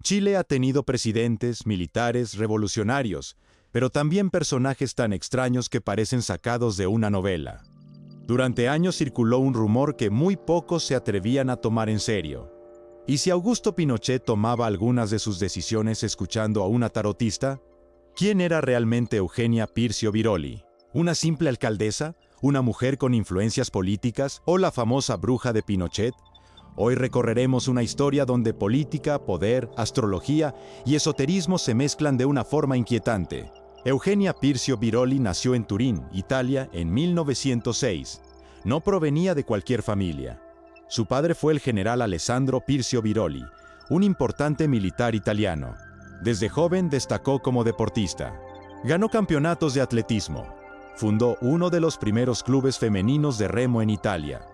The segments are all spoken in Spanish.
Chile ha tenido presidentes, militares, revolucionarios, pero también personajes tan extraños que parecen sacados de una novela. Durante años circuló un rumor que muy pocos se atrevían a tomar en serio. ¿Y si Augusto Pinochet tomaba algunas de sus decisiones escuchando a una tarotista? ¿Quién era realmente Eugenia Pircio Biroli? ¿Una simple alcaldesa? ¿Una mujer con influencias políticas? ¿O la famosa bruja de Pinochet? Hoy recorreremos una historia donde política, poder, astrología y esoterismo se mezclan de una forma inquietante. Eugenia Pircio Biroli nació en Turín, Italia, en 1906. No provenía de cualquier familia. Su padre fue el general Alessandro Pircio Biroli, un importante militar italiano. Desde joven destacó como deportista. Ganó campeonatos de atletismo. Fundó uno de los primeros clubes femeninos de remo en Italia.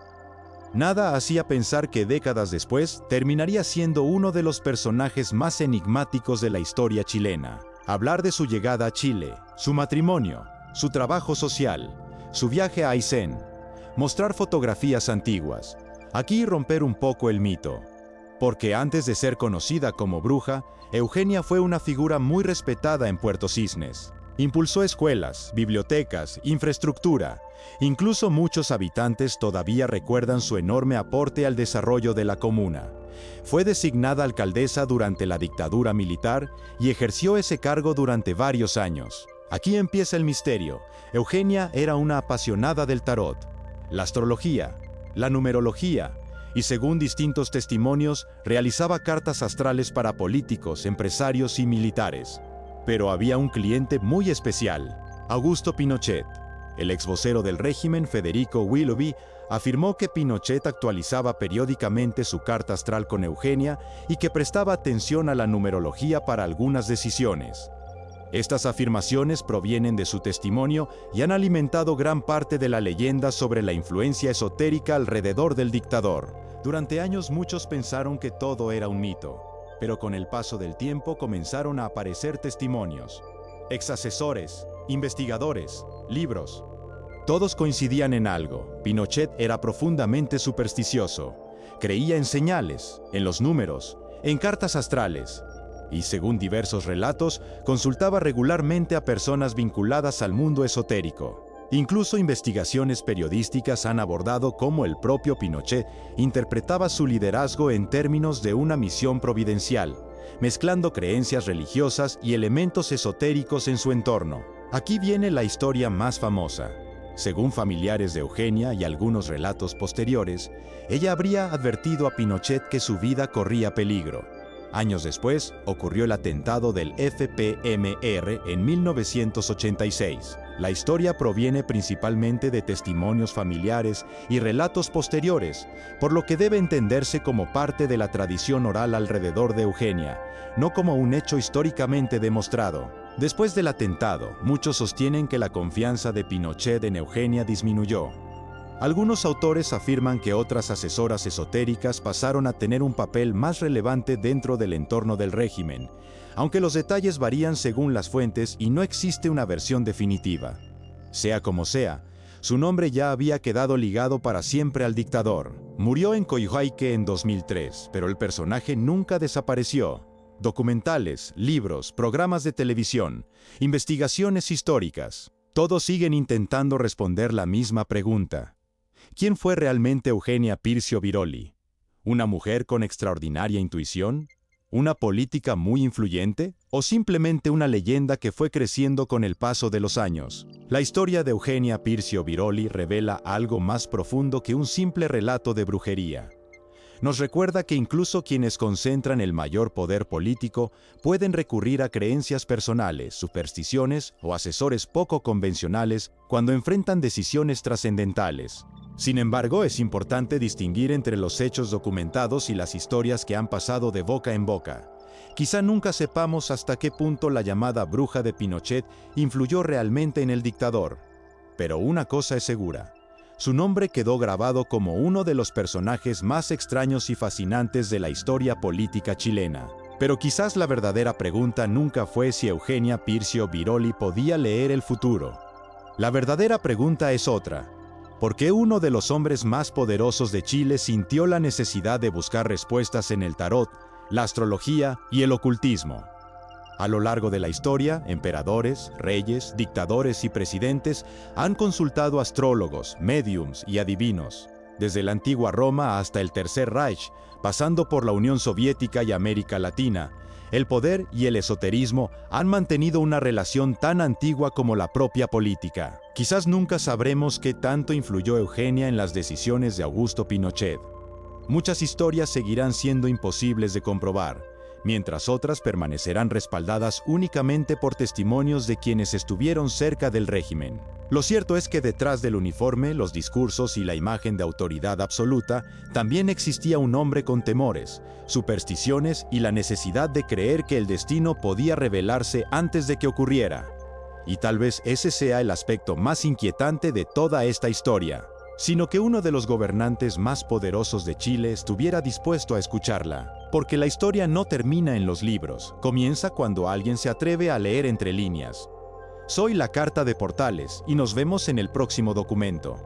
Nada hacía pensar que décadas después terminaría siendo uno de los personajes más enigmáticos de la historia chilena. Hablar de su llegada a Chile, su matrimonio, su trabajo social, su viaje a Aysén, mostrar fotografías antiguas. Aquí romper un poco el mito. Porque antes de ser conocida como bruja, Eugenia fue una figura muy respetada en Puerto Cisnes. Impulsó escuelas, bibliotecas, infraestructura. Incluso muchos habitantes todavía recuerdan su enorme aporte al desarrollo de la comuna. Fue designada alcaldesa durante la dictadura militar y ejerció ese cargo durante varios años. Aquí empieza el misterio. Eugenia era una apasionada del tarot, la astrología, la numerología, y según distintos testimonios, realizaba cartas astrales para políticos, empresarios y militares. Pero había un cliente muy especial, Augusto Pinochet. El ex vocero del régimen, Federico Willoughby, afirmó que Pinochet actualizaba periódicamente su carta astral con Eugenia y que prestaba atención a la numerología para algunas decisiones. Estas afirmaciones provienen de su testimonio y han alimentado gran parte de la leyenda sobre la influencia esotérica alrededor del dictador. Durante años muchos pensaron que todo era un mito, pero con el paso del tiempo comenzaron a aparecer testimonios, exasesores, investigadores, libros. Todos coincidían en algo: Pinochet era profundamente supersticioso. Creía en señales, en los números, en cartas astrales. Y según diversos relatos, consultaba regularmente a personas vinculadas al mundo esotérico. Incluso investigaciones periodísticas han abordado cómo el propio Pinochet interpretaba su liderazgo en términos de una misión providencial, mezclando creencias religiosas y elementos esotéricos en su entorno. Aquí viene la historia más famosa. Según familiares de Eugenia y algunos relatos posteriores, ella habría advertido a Pinochet que su vida corría peligro. Años después, ocurrió el atentado del FPMR en 1986. La historia proviene principalmente de testimonios familiares y relatos posteriores, por lo que debe entenderse como parte de la tradición oral alrededor de Eugenia, no como un hecho históricamente demostrado. Después del atentado, muchos sostienen que la confianza de Pinochet en Eugenia disminuyó. Algunos autores afirman que otras asesoras esotéricas pasaron a tener un papel más relevante dentro del entorno del régimen, aunque los detalles varían según las fuentes y no existe una versión definitiva. Sea como sea, su nombre ya había quedado ligado para siempre al dictador. Murió en Coyhaique en 2003, pero el personaje nunca desapareció. Documentales, libros, programas de televisión, investigaciones históricas, todos siguen intentando responder la misma pregunta. ¿Quién fue realmente Eugenia Pircio Biroli? ¿Una mujer con extraordinaria intuición? ¿Una política muy influyente? ¿O simplemente una leyenda que fue creciendo con el paso de los años? La historia de Eugenia Pircio Biroli revela algo más profundo que un simple relato de brujería. Nos recuerda que incluso quienes concentran el mayor poder político pueden recurrir a creencias personales, supersticiones o asesores poco convencionales cuando enfrentan decisiones trascendentales. Sin embargo, es importante distinguir entre los hechos documentados y las historias que han pasado de boca en boca. Quizá nunca sepamos hasta qué punto la llamada bruja de Pinochet influyó realmente en el dictador. Pero una cosa es segura: su nombre quedó grabado como uno de los personajes más extraños y fascinantes de la historia política chilena. Pero quizás la verdadera pregunta nunca fue si Eugenia Pircio Biroli podía leer el futuro. La verdadera pregunta es otra: ¿por qué uno de los hombres más poderosos de Chile sintió la necesidad de buscar respuestas en el tarot, la astrología y el ocultismo. A lo largo de la historia, emperadores, reyes, dictadores y presidentes han consultado astrólogos, médiums y adivinos, desde la antigua Roma hasta el Tercer Reich, pasando por la Unión Soviética y América Latina. El poder y el esoterismo han mantenido una relación tan antigua como la propia política. Quizás nunca sabremos qué tanto influyó Eugenia en las decisiones de Augusto Pinochet. Muchas historias seguirán siendo imposibles de comprobar, mientras otras permanecerán respaldadas únicamente por testimonios de quienes estuvieron cerca del régimen. Lo cierto es que detrás del uniforme, los discursos y la imagen de autoridad absoluta, también existía un hombre con temores, supersticiones y la necesidad de creer que el destino podía revelarse antes de que ocurriera. Y tal vez ese sea el aspecto más inquietante de toda esta historia, sino que uno de los gobernantes más poderosos de Chile estuviera dispuesto a escucharla. Porque la historia no termina en los libros, comienza cuando alguien se atreve a leer entre líneas. Soy la Carta de Portales y nos vemos en el próximo documento.